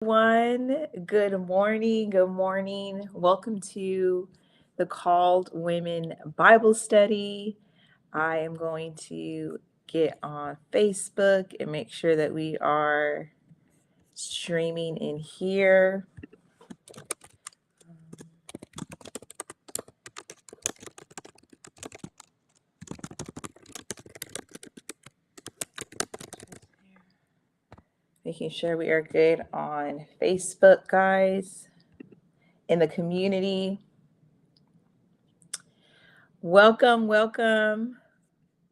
Everyone. Good morning. Good morning. Welcome to the Called Women Bible Study. I am going to get on Facebook and make sure that we are streaming in here. Making sure we are good on Facebook, guys, in the community. Welcome, welcome.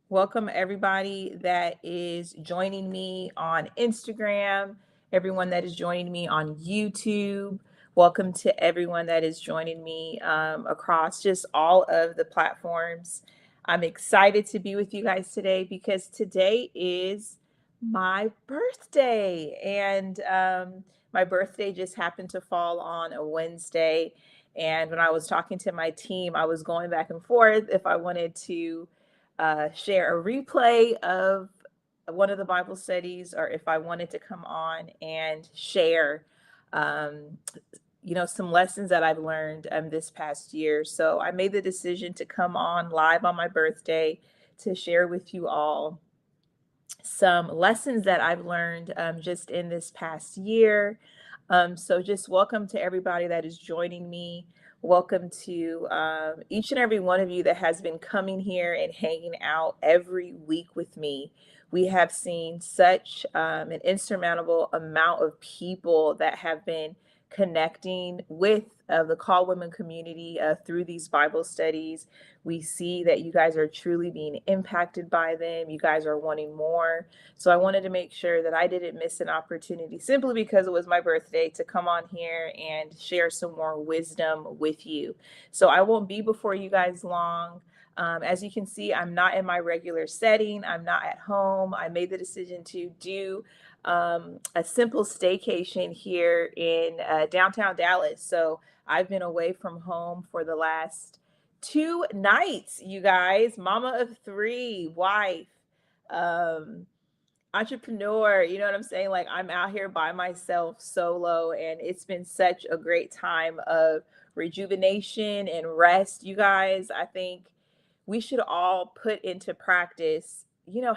Welcome, everybody that is joining me on Instagram, everyone that is joining me on YouTube. Welcome to everyone that is joining me across just all of the platforms. I'm excited to be with you guys today because today is my birthday, and my birthday just happened to fall on a Wednesday. And when I was talking to my team, I was going back and forth if I wanted to share a replay of one of the Bible studies, or if I wanted to come on and share, um, some lessons that I've learned this past year. So I made the decision to come on live on my birthday to share with you all some lessons that I've learned just in this past year. So just welcome to everybody that is joining me. Welcome to each and every one of you that has been coming here and hanging out every week with me. We have seen such an insurmountable amount of people that have been connecting with the Call Women community through these Bible studies. We see that you guys are truly being impacted by them. You guys are wanting more. So I wanted to make sure that I didn't miss an opportunity simply because it was my birthday to come on here and share some more wisdom with you. So I won't be before you guys long. As you can see, I'm not in my regular setting. I'm not at home. I made the decision to do a simple staycation here in downtown Dallas. So I've been away from home for the last 2 nights, you guys. Mama of three, wife, um, entrepreneur. You know what I'm saying? Like, I'm out here by myself, solo, and it's been such a great time of rejuvenation and rest, you guys. I think we should all put into practice,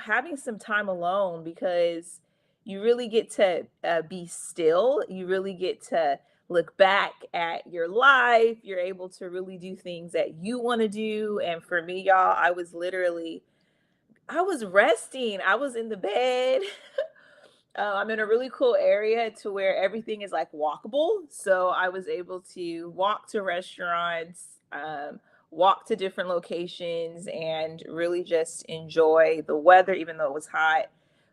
having some time alone, because you really get to be still. You really get to look back at your life. You're able to really do things that you want to do. And for me, y'all, I was resting. I was in the bed. I'm in a really cool area to where everything is like walkable. So I was able to walk to restaurants, walk to different locations, and really just enjoy the weather, even though it was hot,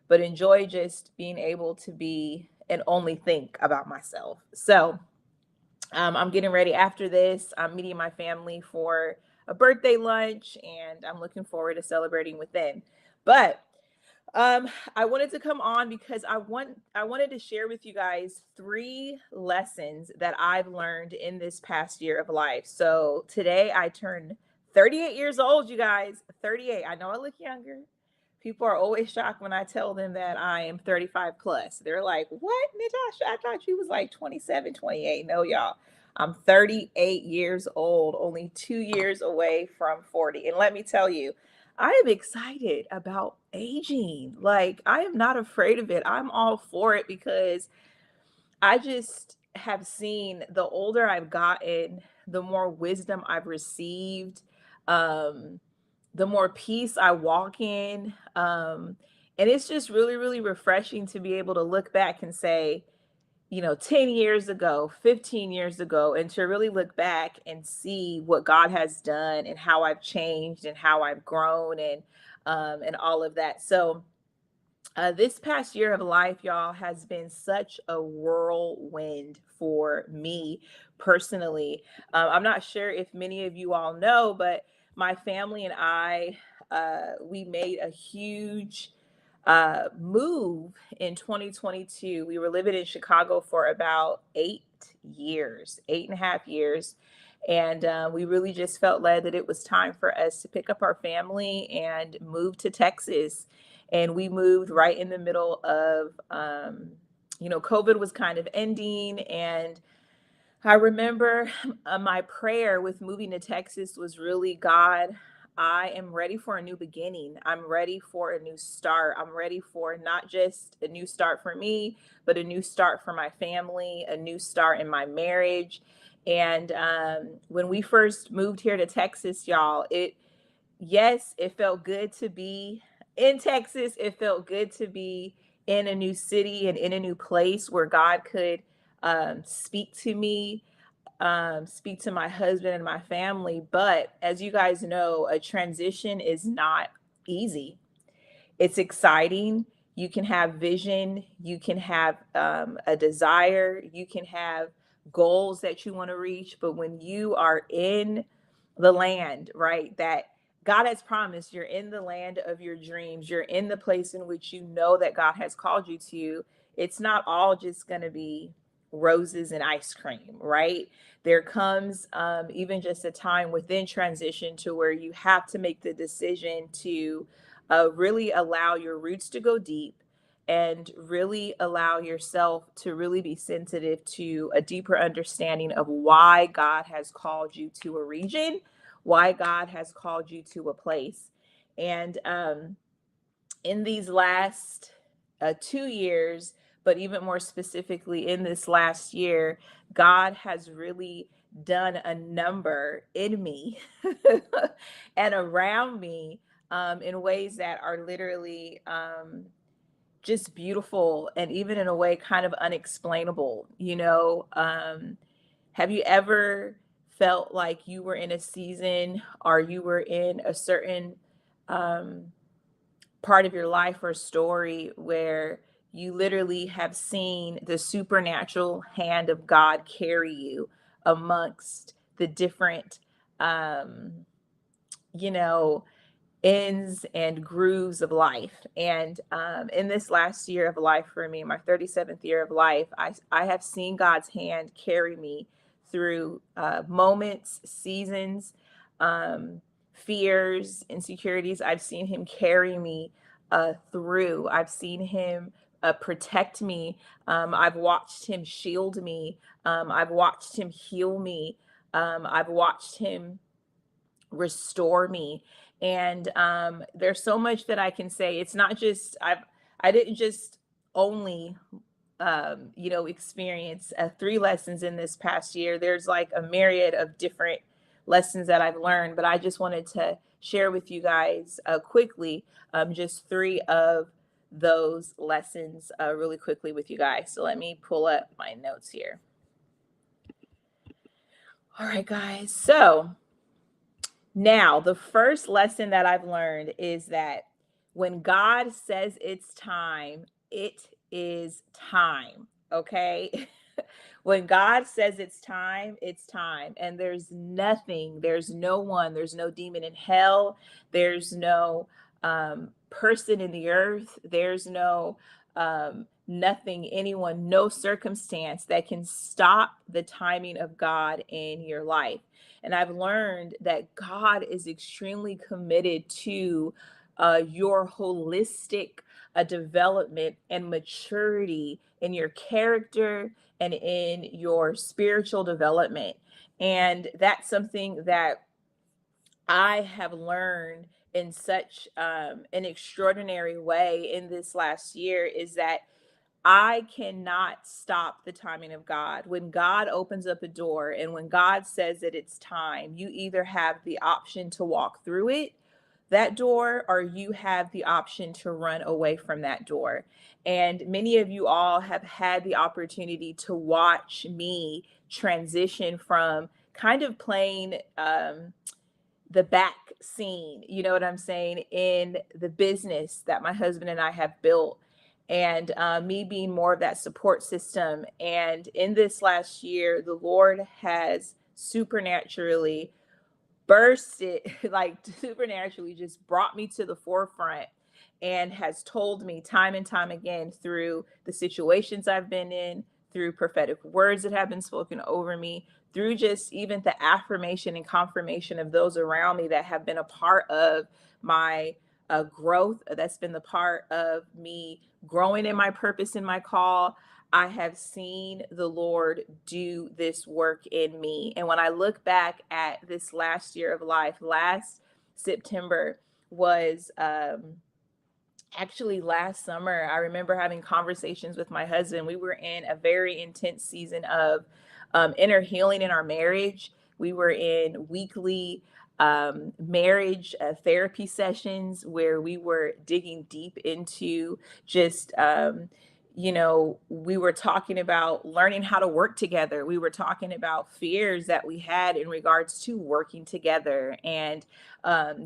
but enjoy just being able to be and only think about myself. So I'm getting ready after this. I'm meeting my family for a birthday lunch, and I'm looking forward to celebrating with them. But I wanted to come on because I wanted to share with you guys 3 lessons that I've learned in this past year of life. So today I turned 38 years old, you guys. 38. I know I look younger. People are always shocked when I tell them that I am 35 plus. They're like, "What, Natasha? I thought you was like 27, 28." No, y'all. I'm 38 years old, only 2 years away from 40. And let me tell you, I am excited about aging. Like, I am not afraid of it. I'm all for it because I just have seen the older I've gotten, the more wisdom I've received, um, the more peace I walk in. And it's just really, really refreshing to be able to look back and say, 10 years ago, 15 years ago, and to really look back and see what God has done and how I've changed and how I've grown, and all of that. So this past year of life, y'all, has been such a whirlwind for me personally. I'm not sure if many of you all know, but my family and I, we made a huge move in 2022. We were living in Chicago for about 8 years, 8.5 years. And we really just felt led that it was time for us to pick up our family and move to Texas. And we moved right in the middle of COVID was kind of ending, and I remember my prayer with moving to Texas was really, God, I am ready for a new beginning. I'm ready for a new start. I'm ready for not just a new start for me, but a new start for my family, a new start in my marriage. And when we first moved here to Texas, y'all, yes, it felt good to be in Texas. It felt good to be in a new city and in a new place where God could speak to me, speak to my husband and my family. But as you guys know, a transition is not easy. It's exciting. You can have vision, you can have a desire, you can have goals that you want to reach. But when you are in the land, right, that God has promised, you're in the land of your dreams, you're in the place in which you know that God has called you to, it's not all just going to be roses and ice cream, right? There comes even just a time within transition to where you have to make the decision to really allow your roots to go deep and really allow yourself to really be sensitive to a deeper understanding of why God has called you to a region, why God has called you to a place. And in these last 2 years, but even more specifically in this last year, God has really done a number in me and around me in ways that are literally just beautiful and even in a way kind of unexplainable. Have you ever felt like you were in a season or you were in a certain um, part of your life or story where you literally have seen the supernatural hand of God carry you amongst the different, um, you know, ends and grooves of life? And in this last year of life for me, my 37th year of life, I have seen God's hand carry me through moments, seasons, um, fears, insecurities. I've seen Him carry me through. I've seen Him protect me. I've watched Him shield me. I've watched Him heal me. I've watched Him restore me. And there's so much that I can say. It's not just I didn't just only experience 3 lessons in this past year. There's like a myriad of different lessons that I've learned, but I just wanted to share with you guys quickly just 3 of those lessons really quickly with you guys. So let me pull up my notes here. All right, guys. So now, the first lesson that I've learned is that when God says it's time, it is time. Okay. When God says it's time, it's time. And there's nothing, there's no one, there's no demon in hell, there's no person in the earth, there's no nothing, anyone, no circumstance that can stop the timing of God in your life. And I've learned that God is extremely committed to your holistic development and maturity in your character and in your spiritual development. And that's something that I have learned in such an extraordinary way in this last year, is that I cannot stop the timing of God. When God opens up a door and when God says that it's time, you either have the option to walk through it, that door, or you have the option to run away from that door. And many of you all have had the opportunity to watch me transition from kind of playing the back scene, you know what I'm saying, in the business that my husband and I have built, and me being more of that support system. And in this last year, the Lord has supernaturally bursted, like supernaturally just brought me to the forefront and has told me time and time again through the situations I've been in, through prophetic words that have been spoken over me, through just even the affirmation and confirmation of those around me that have been a part of my growth, that's been the part of me growing in my purpose and my call. I have seen the Lord do this work in me. And when I look back at this last year of life, last September was actually last summer. I remember having conversations with my husband. We were in a very intense season of inner healing in our marriage. We were in weekly marriage therapy sessions where we were digging deep into just we were talking about learning how to work together. We were talking about fears that we had in regards to working together, and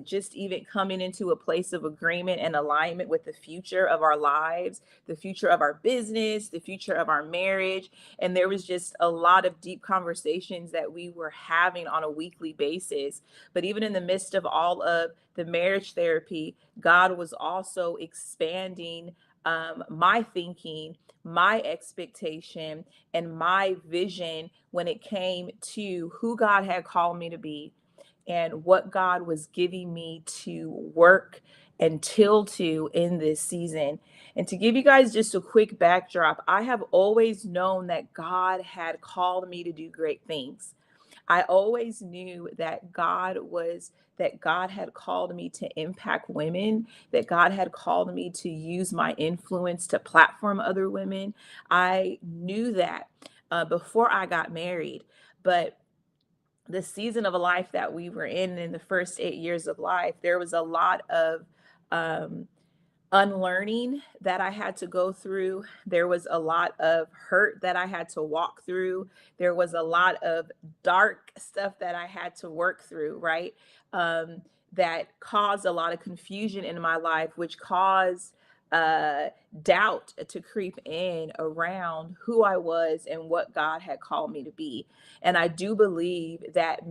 just even coming into a place of agreement and alignment with the future of our lives, the future of our business, the future of our marriage. And there was just a lot of deep conversations that we were having on a weekly basis. But even in the midst of all of the marriage therapy, God was also expanding my thinking, my expectation, and my vision when it came to who God had called me to be and what God was giving me to work and till to in this season. And to give you guys just a quick backdrop, I have always known that God had called me to do great things. I always knew that God had called me to impact women, that God had called me to use my influence to platform other women. I knew that before I got married. But the season of a life that we were in the first 8 years of life, there was a lot of um, unlearning that I had to go through. There was a lot of hurt that I had to walk through. There was a lot of dark stuff that I had to work through, right? Um, that caused a lot of confusion in my life, which caused uh, doubt to creep in around who I was and what God had called me to be. And I do believe that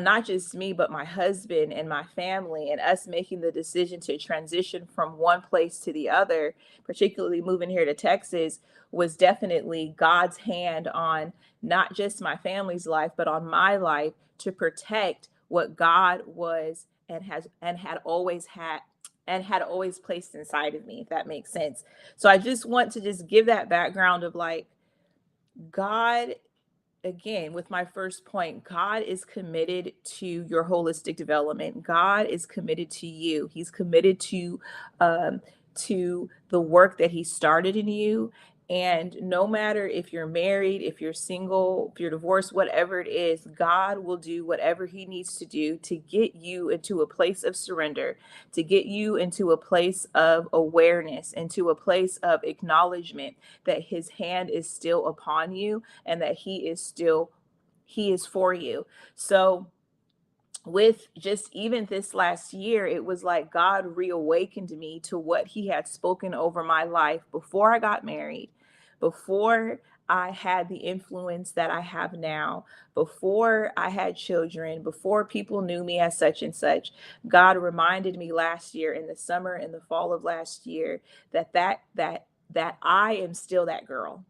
not just me, but my husband and my family and us making the decision to transition from one place to the other, particularly moving here to Texas, was definitely God's hand on not just my family's life, but on my life to protect what God was and had always placed inside of me, if that makes sense. So I just want to just give that background of like God, again, with my first point, God is committed to your holistic development. God is committed to you. He's committed um, to the work that He started in you. And no matter if you're married, if you're single, if you're divorced, whatever it is, God will do whatever He needs to do to get you into a place of surrender, to get you into a place of awareness, into a place of acknowledgement that His hand is still upon you and that He is for you. So with just even this last year, it was like God reawakened me to what He had spoken over my life before I got married, before I had the influence that I have now, before I had children, before people knew me as such and such. God reminded me last year in the summer and the fall of last year that I am still that girl.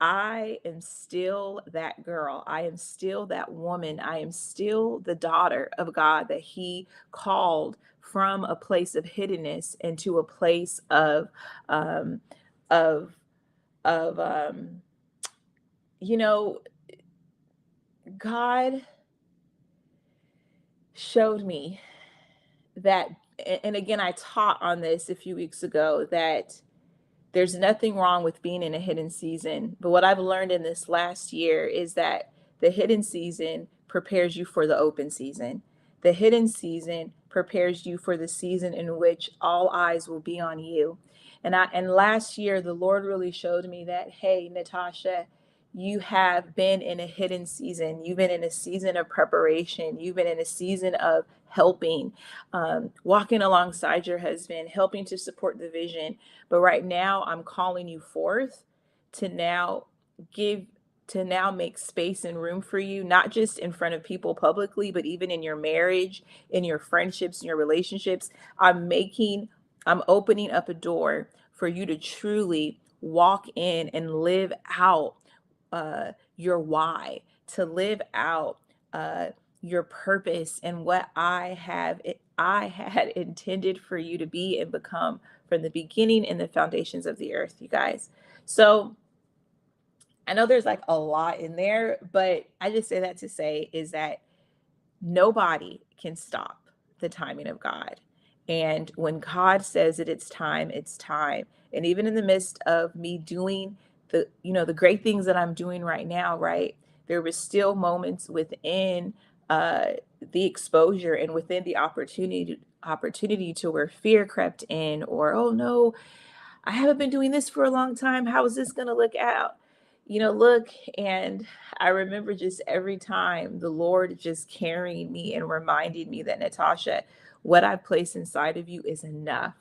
I am still that girl. I am still that woman. I am still the daughter of God that He called from a place of hiddenness into a place um, of of you know God showed me that, and again, I taught on this a few weeks ago, that there's nothing wrong with being in a hidden season. But what I've learned in this last year is that the hidden season prepares you for the open season. The hidden season prepares you for the season in which all eyes will be on you. And last year the Lord really showed me that, hey, Natasha, you have been in a hidden season. You've been in a season of preparation. You've been in a season of helping, walking alongside your husband, helping to support the vision. But right now, I'm calling you forth to now give, to now make space and room for you, not just in front of people publicly, but even in your marriage, in your friendships, in your relationships. I'm opening up a door for you to truly walk in and live out your why, to live out uh, your purpose and what I had intended for you to be and become from the beginning and the foundations of the earth, you guys. So I know there's like a lot in there, but I just say that to say is that nobody can stop the timing of God. And when God says that it's time, it's time. And even in the midst of me doing the great things that I'm doing right now, right? There was still moments within uh the exposure and within the opportunity to where fear crept in, or oh no, I haven't been doing this for a long time. How is this going to look out? Look, and I remember just every time the Lord just carrying me and reminding me that, Natasha, what I've placed inside of you is enough.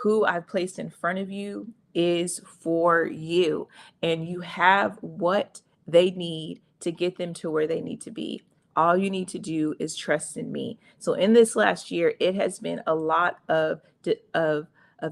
Who I've placed in front of you is for you, and you have what they need to get them to where they need to be. All you need to do is trust in me. So in this last year, it has been a lot of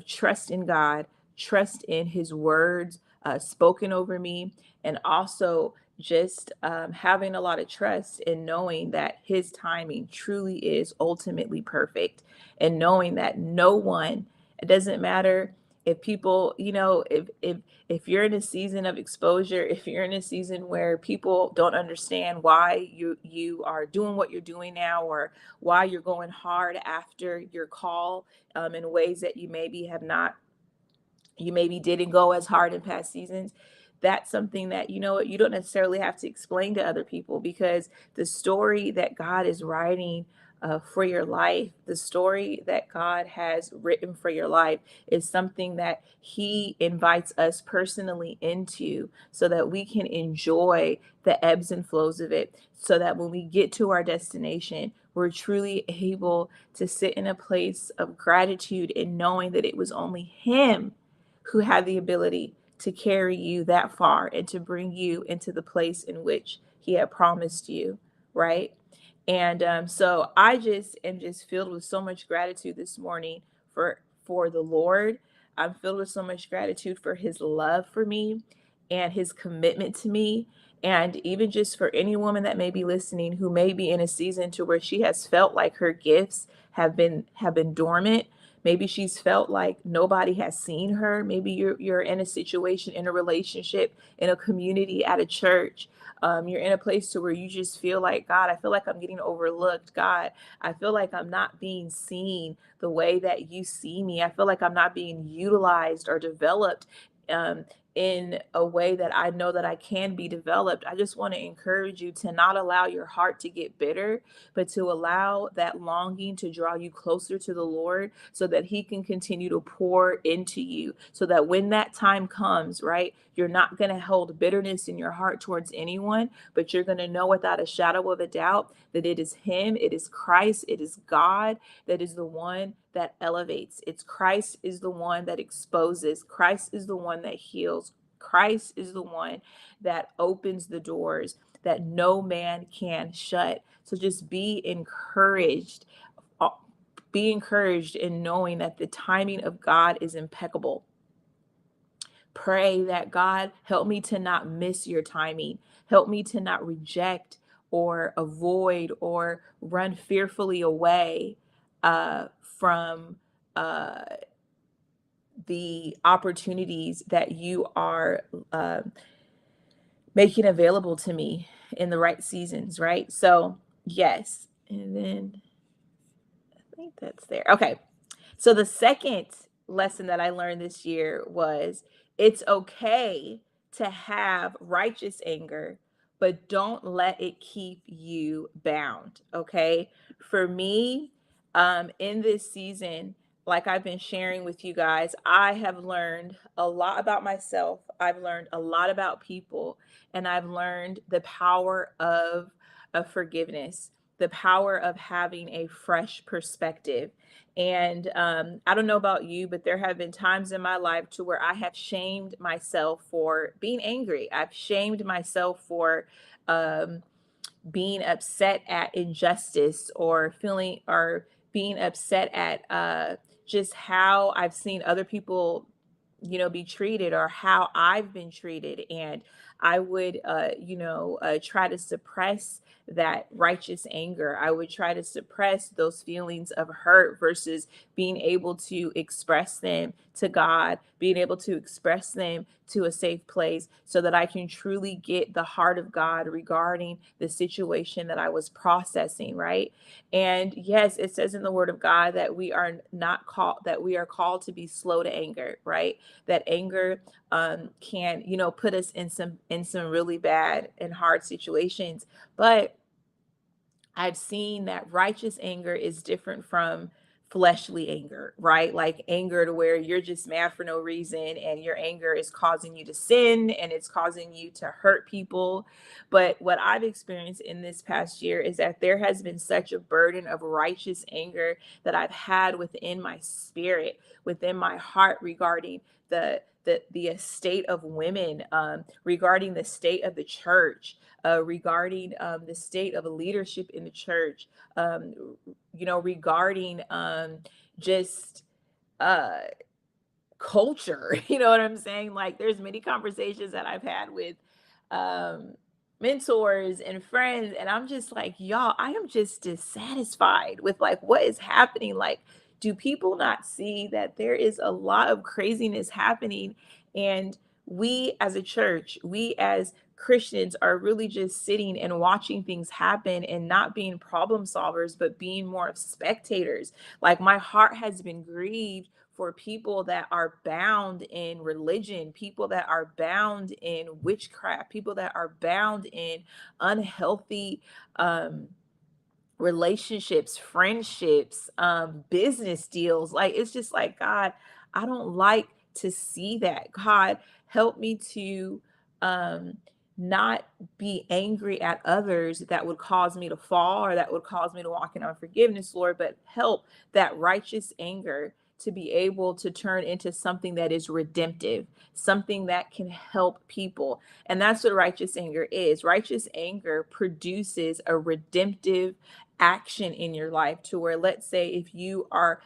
trust in God, trust in His words spoken over me, and also just having a lot of trust in knowing that His timing truly is ultimately perfect, and knowing that no one, it doesn't matter if people, if you're in a season of exposure, if you're in a season where people don't understand why you are doing what you're doing now, or why you're going hard after your call in ways that you maybe didn't go as hard in past seasons. That's something that, you don't necessarily have to explain to other people, because the story that God is writing for your life, the story that God has written for your life, is something that He invites us personally into, so that we can enjoy the ebbs and flows of it, so that when we get to our destination, we're truly able to sit in a place of gratitude and knowing that it was only Him who had the ability to carry you that far and to bring you into the place in which He had promised you, right? And so I just am just filled with so much gratitude this morning for the Lord. I'm filled with so much gratitude for His love for me and His commitment to me. And even just for any woman that may be listening who may be in a season to where she has felt like her gifts have been dormant. Maybe she's felt like nobody has seen her. Maybe you're in a situation, in a relationship, in a community, at a church. You're in a place to where you just feel like, God, I feel like I'm getting overlooked. God, I feel like I'm not being seen the way that you see me. I feel like I'm not being utilized or developed in a way that I know that I can be developed. I just want to encourage you to not allow your heart to get bitter, but to allow that longing to draw you closer to the Lord, so that He can continue to pour into you, so that when that time comes, right, you're not going to hold bitterness in your heart towards anyone, but you're going to know without a shadow of a doubt that it is Him, it is Christ, it is God that is the one that elevates. It's Christ is the one that exposes. Christ is the one that heals. Christ is the one that opens the doors that no man can shut. So just be encouraged. uh, Be encouraged in knowing that the timing of God is impeccable. Pray that, God, help me to not miss your timing. Help me to not reject or avoid or run fearfully away from uh, the opportunities that you are uh, making available to me in the right seasons, right? So, yes. And then I think that's there. Okay. So the second lesson that I learned this year was, it's okay to have righteous anger, but don't let it keep you bound. Okay. For me, in this season, like I've been sharing with you guys, I have learned a lot about myself. I've learned a lot about people, and I've learned the power of forgiveness, the power of having a fresh perspective. And I don't know about you, but there have been times in my life to where I have shamed myself for being angry. I've shamed myself for um, being upset at injustice, or feeling or being upset at just how I've seen other people be treated, or how I've been treated. And I would, try to suppress that righteous anger. I would try to suppress those feelings of hurt versus being able to express them to God, being able to express them to a safe place so that I can truly get the heart of God regarding the situation that I was processing, right? And yes, it says in the word of God that we are not called, that we are called to be slow to anger, right? That anger can, put us in some really bad and hard situations. But I've seen that righteous anger is different from fleshly anger, right? Like anger to where you're just mad for no reason and your anger is causing you to sin and it's causing you to hurt people. But what I've experienced in this past year is that there has been such a burden of righteous anger that I've had within my spirit, within my heart, regarding the estate of women, regarding the state of the church, regarding the state of leadership in the church, um, regarding just uh, culture. You know what I'm saying? Like, there's many conversations that I've had with um, mentors and friends, and I'm just like, y'all, I am just dissatisfied with like what is happening. Like, do people not see that there is a lot of craziness happening? And we as a church, we as Christians are really just sitting and watching things happen and not being problem solvers, but being more of spectators. Like, my heart has been grieved for people that are bound in religion, people that are bound in witchcraft, people that are bound in unhealthy relationships, friendships, business deals. Like, it's just like, God, I don't like to see that. God, help me to um not be angry at others that would cause me to fall or that would cause me to walk in unforgiveness, Lord, but help that righteous anger to be able to turn into something that is redemptive, something that can help people. And that's what righteous anger is. Righteous anger produces a redemptive action in your life, to where, let's say, if you are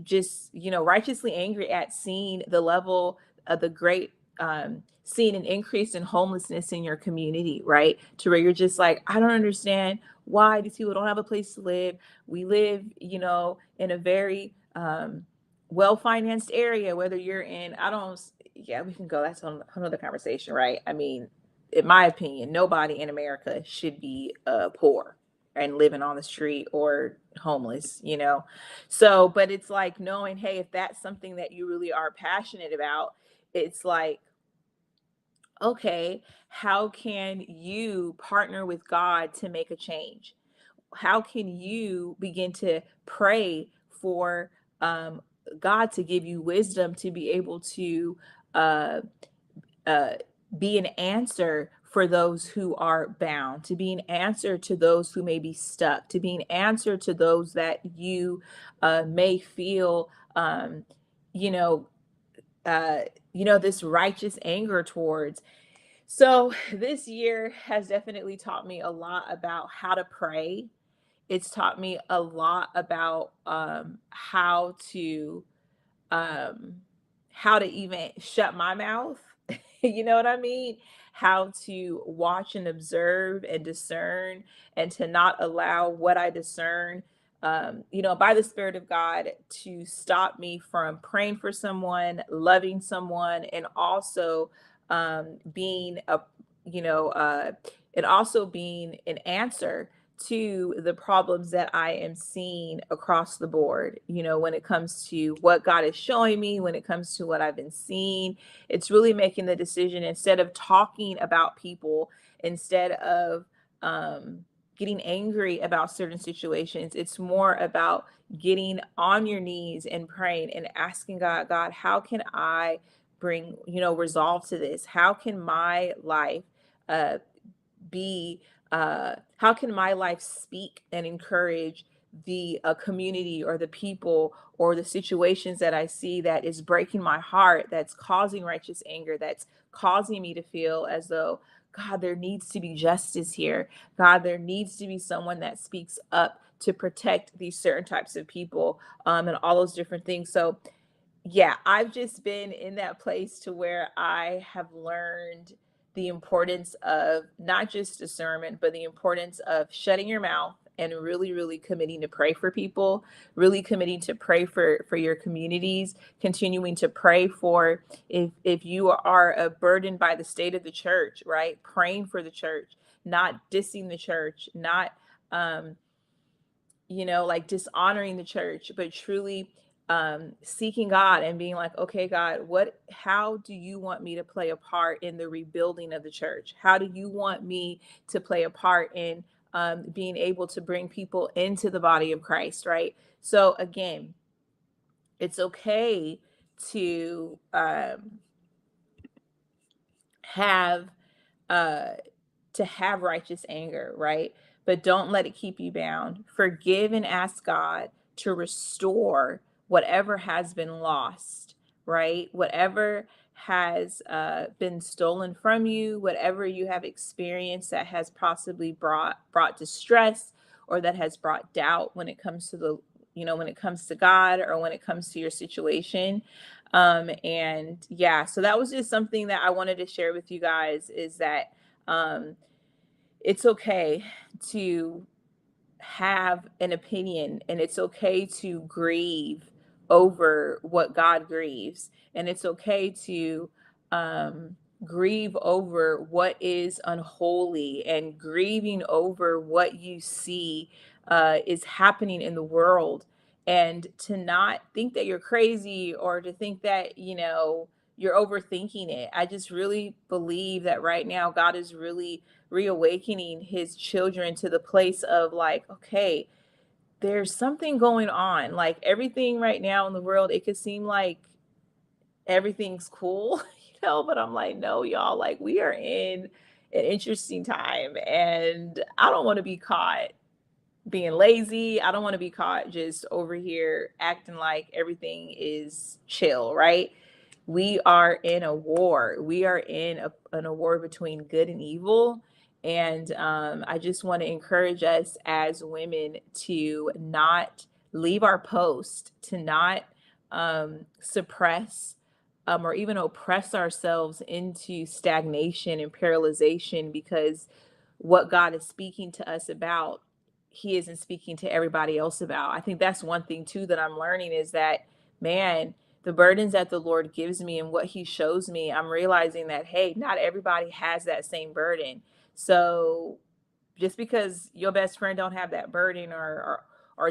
just righteously angry at seeing the level of the great seeing an increase in homelessness in your community, right? To where you're just like, I don't understand why these people don't have a place to live. We live, in a very well financed area, whether you're in, I don't, yeah, we can go, that's on another conversation, right? I mean, in my opinion, nobody in America should be poor and living on the street or homeless. So, but it's like knowing, hey, if that's something that you really are passionate about, it's like, okay, how can you partner with God to make a change? How can you begin to pray for um, God to give you wisdom to be able to uh, uh, be an answer for those who are bound, to be an answer to those who may be stuck, to be an answer to those that you may feel, you know, uh, this righteous anger towards. So this year has definitely taught me a lot about how to pray. It's taught me a lot about um, how to even shut my mouth. You know what I mean? How to watch and observe and discern, and to not allow what I discern, by the Spirit of God, to stop me from praying for someone, loving someone, and also being a, you know, and also being an answer to the problems that I am seeing across the board. When it comes to what God is showing me, when it comes to what I've been seeing, it's really making the decision, instead of talking about people, instead of um, getting angry about certain situations, it's more about getting on your knees and praying and asking God, God, how can I bring, resolve to this? How can my life uh, be how can my life speak and encourage the community or the people or the situations that I see that is breaking my heart, that's causing righteous anger, that's causing me to feel as though, God, there needs to be justice here. God, there needs to be someone that speaks up to protect these certain types of people, and all those different things. So yeah, I've just been in that place to where I have learned the importance of not just discernment, but the importance of shutting your mouth and really, really committing to pray for people, really committing to pray for your communities, continuing to pray for if you are burdened by the state of the church, right? Praying for the church, not dissing the church, not um like dishonoring the church, but truly seeking God and being like, okay, God, how do you want me to play a part in the rebuilding of the church? How do you want me to play a part in being able to bring people into the body of Christ, right? So again, it's okay to have uh righteous anger, right? But don't let it keep you bound. Forgive and ask God to restore whatever has been lost, right? Whatever has been stolen from you, whatever you have experienced that has possibly brought distress or that has brought doubt when it comes to when it comes to God or when it comes to your situation. And yeah, so that was just something that I wanted to share with you guys, is that um, it's okay to have an opinion, and it's okay to grieve over what God grieves, and it's okay to um, grieve over what is unholy, and grieving over what you see is happening in the world, and to not think that you're crazy or to think that you're overthinking it. I just really believe that right now God is really reawakening his children to the place of like, okay, there's something going on. Like everything right now in the world, it could seem like everything's cool, but I'm like, no, y'all, like we are in an interesting time, and I don't want to be caught being lazy. I don't want to be caught just over here acting like everything is chill, right? We are in a war. We are in a war between good and evil. And I just want to encourage us as women to not leave our post, to not suppress or even oppress ourselves into stagnation and paralyzation, because what God is speaking to us about, he isn't speaking to everybody else about. I think that's one thing too that I'm learning, is that, man, the burdens that the Lord gives me and what he shows me, I'm realizing that, hey, not everybody has that same burden. So just because your best friend don't have that burden, or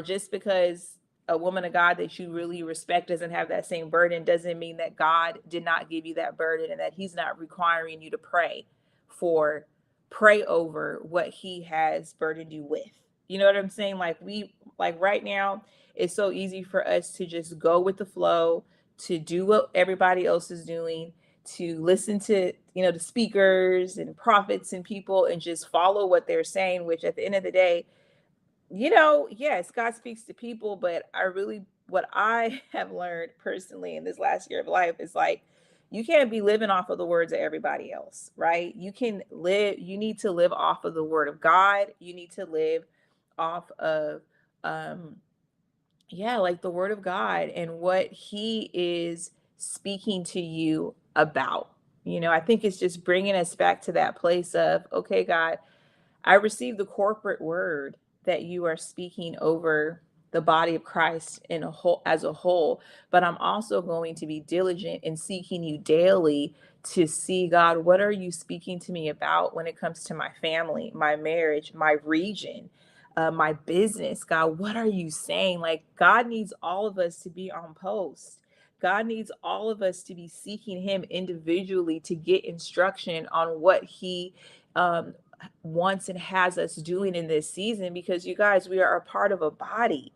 just because a woman of God that you really respect doesn't have that same burden, doesn't mean that God did not give you that burden and that he's not requiring you to pray over what he has burdened you with. You know what I'm saying? Like right now, it's so easy for us to just go with the flow, to do what everybody else is doing, to listen to the speakers and prophets and people and just follow what they're saying, which at the end of the day, yes, God speaks to people, but what I have learned personally in this last year of life is like, you can't be living off of the words of everybody else, right? You need to live off of the word of God. You need to live off of um yeah, like the word of God and what he is speaking to you about. I think it's just bringing us back to that place of, okay, God, I receive the corporate word that you are speaking over the body of Christ in a whole as a whole, but I'm also going to be diligent in seeking you daily to see, God, what are you speaking to me about when it comes to my family, my marriage, my region, my business? God, what are you saying? Like, God needs all of us to be on post. God needs all of us to be seeking him individually to get instruction on what he um, wants and has us doing in this season, because you guys, we are a part of a body.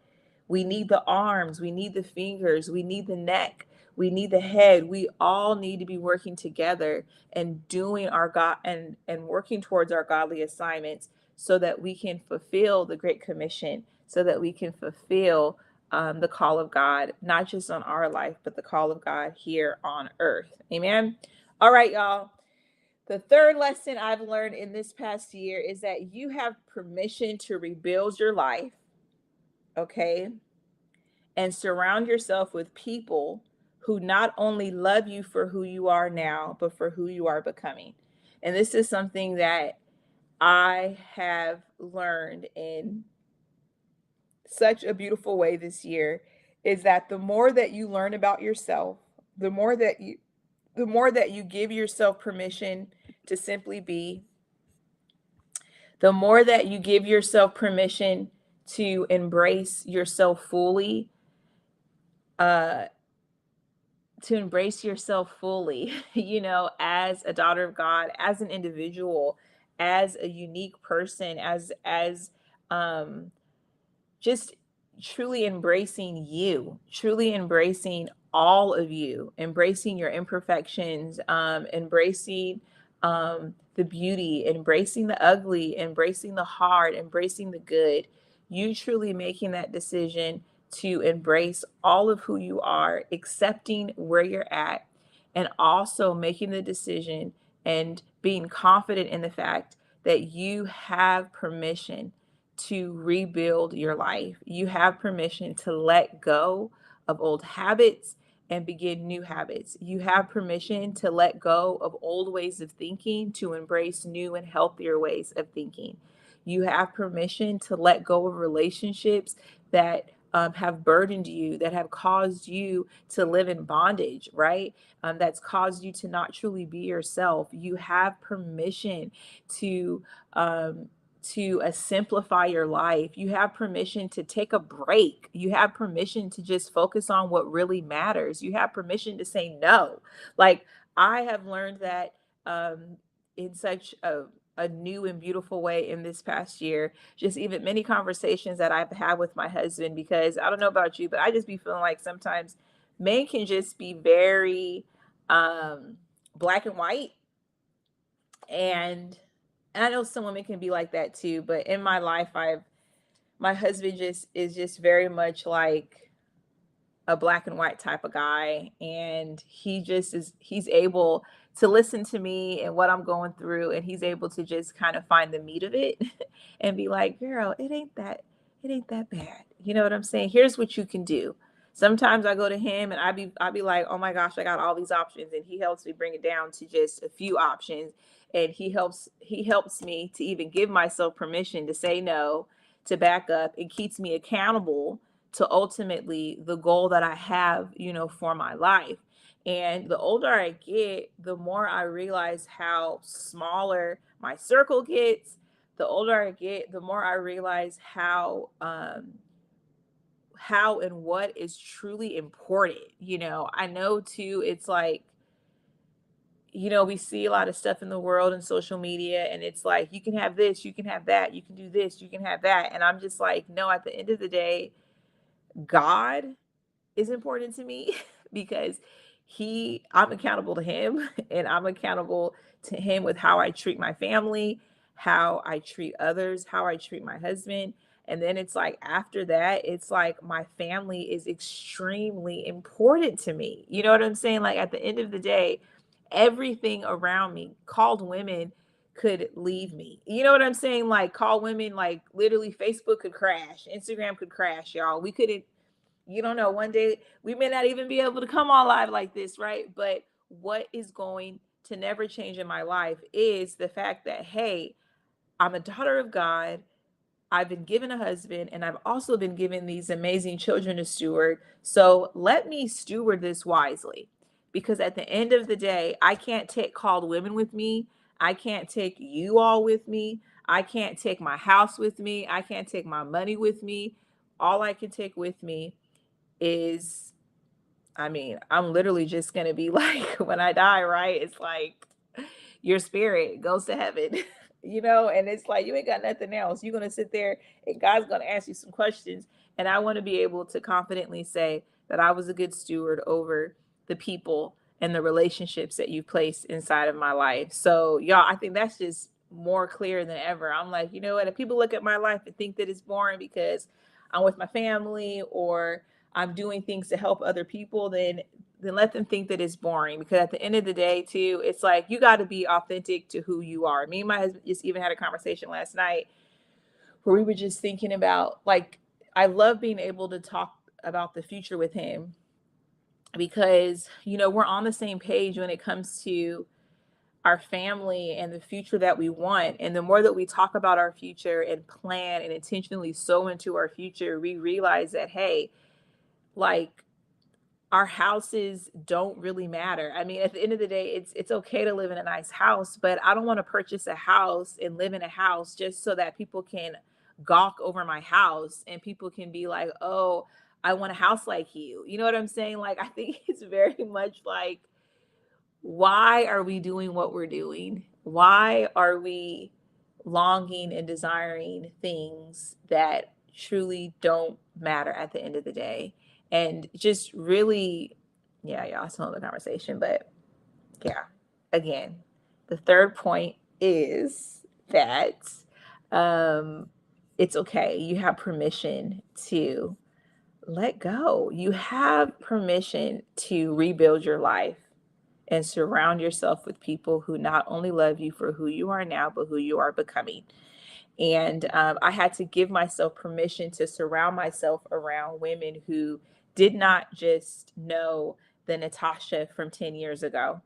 We need the arms, we need the fingers, we need the neck, we need the head. We all need to be working together and doing our God and working towards our godly assignments, so that we can fulfill the Great Commission, so that we can fulfill the call of God, not just on our life, but the call of God here on earth. Amen. All right, y'all. The third lesson I've learned in this past year is that you have permission to rebuild your life, okay? And surround yourself with people who not only love you for who you are now, but for who you are becoming. And this is something that I have learned in such a beautiful way this year, is that the more that you learn about yourself, the more that you the more that you give yourself permission to simply be, the more that you give yourself permission to embrace yourself fully, uh, to embrace yourself fully, as a daughter of God, as an individual, as a unique person, as um just truly embracing you, truly embracing all of you, embracing your imperfections, embracing the beauty, embracing the ugly, embracing the hard, embracing the good. You truly making that decision to embrace all of who you are, accepting where you're at, and also making the decision and being confident in the fact that you have permission to rebuild your life. You have permission to let go of old habits and begin new habits. You have permission to let go of old ways of thinking to embrace new and healthier ways of thinking. You have permission to let go of relationships that have burdened you, that have caused you to live in bondage, right? That's caused you to not truly be yourself. You have permission to um, simplify your life. You have permission to take a break. You have permission to just focus on what really matters. You have permission to say no. Like, I have learned that in such a new and beautiful way in this past year. Just even many conversations that I've had with my husband, because I don't know about you, but I just be feeling like sometimes men can just be very black and white, and I know some women can be like that too, but in my life, my husband just is just very much like a black and white type of guy, and he's able to listen to me and what I'm going through, and he's able to just kind of find the meat of it and be like, "Girl, it ain't that bad." You know what I'm saying? Here's what you can do. Sometimes I go to him and I be like, "Oh my gosh, I got all these options," and he helps me bring it down to just a few options, and he helps me to even give myself permission to say no, to back up, and keeps me accountable to ultimately the goal that I have, for my life. And the older I get, the more I realize how smaller my circle gets. The older I get, the more I realize how and what is truly important. I know too, it's like, we see a lot of stuff in the world and social media, and it's like, you can have this, you can have that, you can do this, you can have that. And I'm just like, no, at the end of the day, God is important to me because I'm accountable to him and I'm accountable to him with how I treat my family, how I treat others, how I treat my husband. And then it's like, after that, it's like my family is extremely important to me. You know what I'm saying? Like, at the end of the day, everything around me, called women could leave me. You know what I'm saying? Like, call women, like, literally Facebook could crash, Instagram could crash, y'all. We couldn't, you don't know, one day we may not even be able to come on live like this, right? But what is going to never change in my life is the fact that, hey, I'm a daughter of God. I've been given a husband, and I've also been given these amazing children to steward. So let me steward this wisely, because at the end of the day, I can't take called women with me. I can't take you all with me. I can't take my house with me. I can't take my money with me. All I can take with me is, I mean, I'm literally just gonna be like, when I die, right? It's like your spirit goes to heaven, and it's like you ain't got nothing else. You're gonna sit there and God's gonna ask you some questions. And I want to be able to confidently say that I was a good steward over the people and the relationships that you placed inside of my life. So, y'all, I think that's just more clear than ever. I'm like, you know what? If people look at my life and think that it's boring because I'm with my family or I'm doing things to help other people, then let them think that it's boring. Because at the end of the day, too, it's like you got to be authentic to who you are. Me and my husband just even had a conversation last night where we were just thinking about, like, I love being able to talk about the future with him, because, we're on the same page when it comes to our family and the future that we want. And the more that we talk about our future and plan and intentionally sow into our future, we realize that, hey, like, our houses don't really matter. I mean, at the end of the day, it's okay to live in a nice house, but I don't want to purchase a house and live in a house just so that people can gawk over my house and people can be like, "Oh, I want a house like you." You know what I'm saying? Like, I think it's very much like, why are we doing what we're doing? Why are we longing and desiring things that truly don't matter at the end of the day? And just really, yeah, y'all, it's another conversation. But yeah, again, the third point is that um, it's okay. You have permission to let go. You have permission to rebuild your life and surround yourself with people who not only love you for who you are now, but who you are becoming. And I had to give myself permission to surround myself around women who did not just know the Natasha from 10 years ago.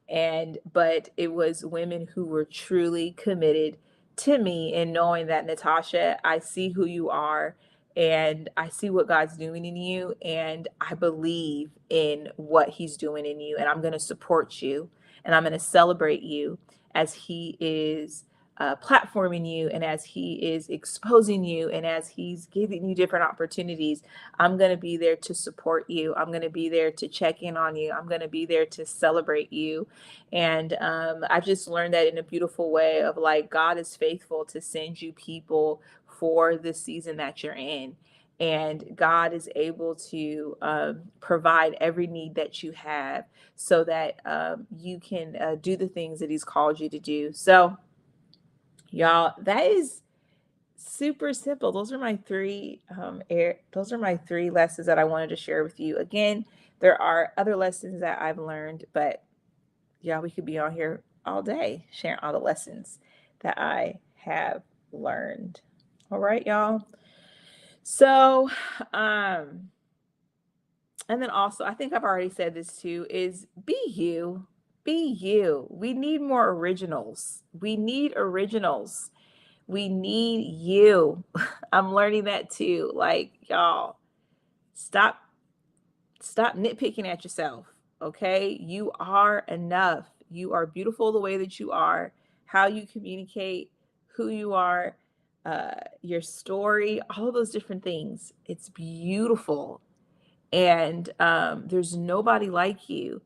But it was women who were truly committed to me and knowing that, Natasha, I see who you are and I see what God's doing in you. And I believe in what He's doing in you. And I'm going to support you and I'm going to celebrate you as He is platforming you and as He is exposing you and as He's giving you different opportunities. I'm going to be there to support you. I'm going to be there to check in on you. I'm going to be there to celebrate you. And I've just learned that in a beautiful way of, like, God is faithful to send you people for the season that you're in. And God is able to provide every need that you have so that you can do the things that He's called you to do. So, y'all, that is super simple. Those are my three lessons that I wanted to share with you. Again, there are other lessons that I've learned, but yeah, we could be on here all day sharing all the lessons that I have learned. All right, y'all. So, and then also, I think I've already said this too, is be you. Be you. We need more originals. We need originals. We need you. I'm learning that too. Like, y'all, stop nitpicking at yourself. Okay? You are enough. You are beautiful the way that you are. How you communicate, who you are, your story, all of those different things. It's beautiful. And there's nobody like you.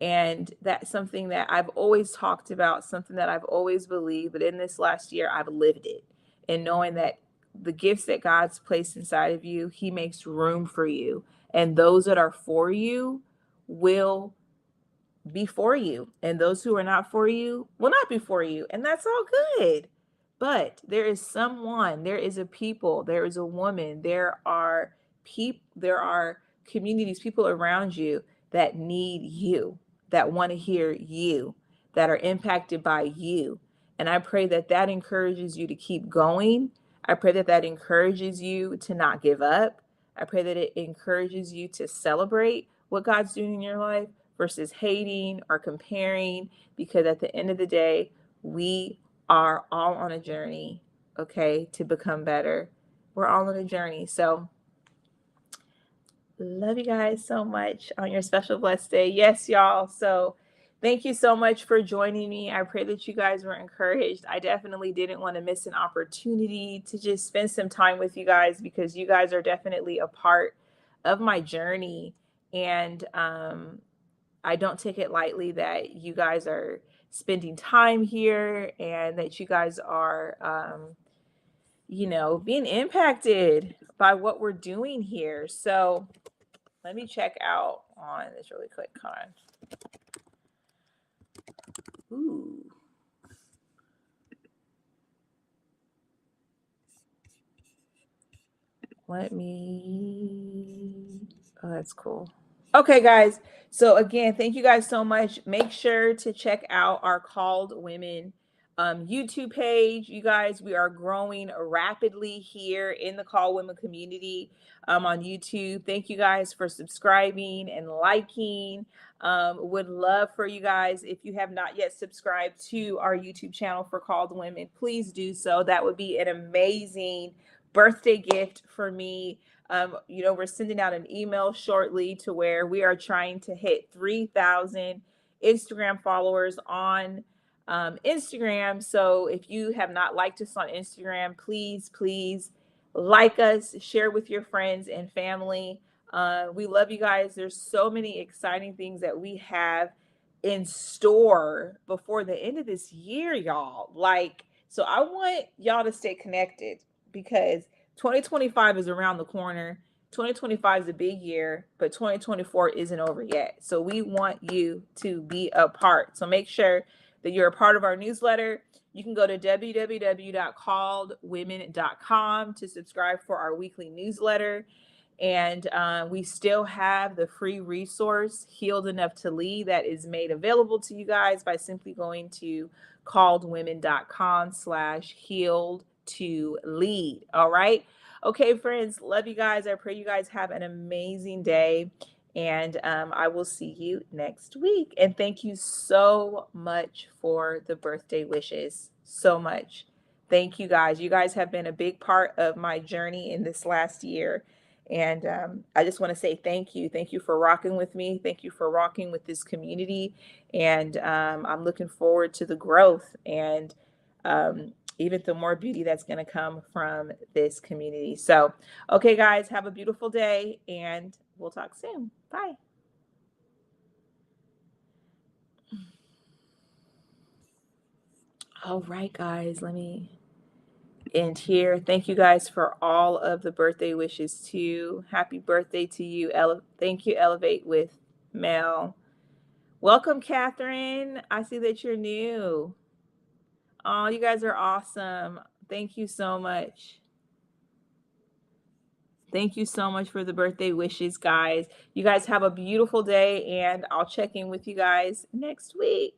And that's something that I've always talked about, something that I've always believed. But in this last year, I've lived it. And knowing that the gifts that God's placed inside of you, He makes room for you. And those that are for you will be for you. And those who are not for you will not be for you. And that's all good. But there is someone, there is a people, there is a woman, there are communities, people around you that need you, that want to hear you, that are impacted by you. And I pray that that encourages you to keep going. I pray that that encourages you to not give up. I pray that it encourages you to celebrate what God's doing in your life versus hating or comparing, because at the end of the day, we are all on a journey, okay, to become better. We're all on a journey. So, love you guys so much on your special blessed day. Yes, y'all. So, thank you so much for joining me. I pray that you guys were encouraged. I definitely didn't want to miss an opportunity to just spend some time with you guys because you guys are definitely a part of my journey. And I don't take it lightly that you guys are spending time here and that you guys are, being impacted by what we're doing here. So let me check out on this really quick, Con. Ooh. Oh, that's cool. Okay, guys. So again, thank you guys so much. Make sure to check out our Called Women YouTube page. You guys, we are growing rapidly here in the Call Women community on YouTube. Thank you guys for subscribing and liking. Would love for you guys, if you have not yet subscribed to our YouTube channel for Called Women, please do so. That would be an amazing birthday gift for me. We're sending out an email shortly to where we are trying to hit 3,000 Instagram followers on Instagram. So if you have not liked us on Instagram, please like us, share with your friends and family. We love you guys. There's so many exciting things that we have in store before the end of this year, y'all. So I want y'all to stay connected because 2025 is around the corner. 2025 is a big year, but 2024 isn't over yet. So we want you to be a part. So make sure that you're a part of our newsletter. You can go to www.calledwomen.com to subscribe for our weekly newsletter. And we still have the free resource, Healed Enough to Lead, that is made available to you guys by simply going to calledwomen.com/healed to lead. All right. Okay, friends. Love you guys. I pray you guys have an amazing day. And I will see you next week. And thank you so much for the birthday wishes. So much. Thank you guys. You guys have been a big part of my journey in this last year. And I just want to say thank you. Thank you for rocking with me. Thank you for rocking with this community. And I'm looking forward to the growth and even the more beauty that's going to come from this community. So, okay, guys, have a beautiful day and we'll talk soon. Bye. All right, guys, let me end here. Thank you guys for all of the birthday wishes too. Happy birthday to you. Thank you, Elevate with Mel. Welcome, Catherine. I see that you're new. Oh, you guys are awesome. Thank you so much. Thank you so much for the birthday wishes, guys. You guys have a beautiful day, and I'll check in with you guys next week.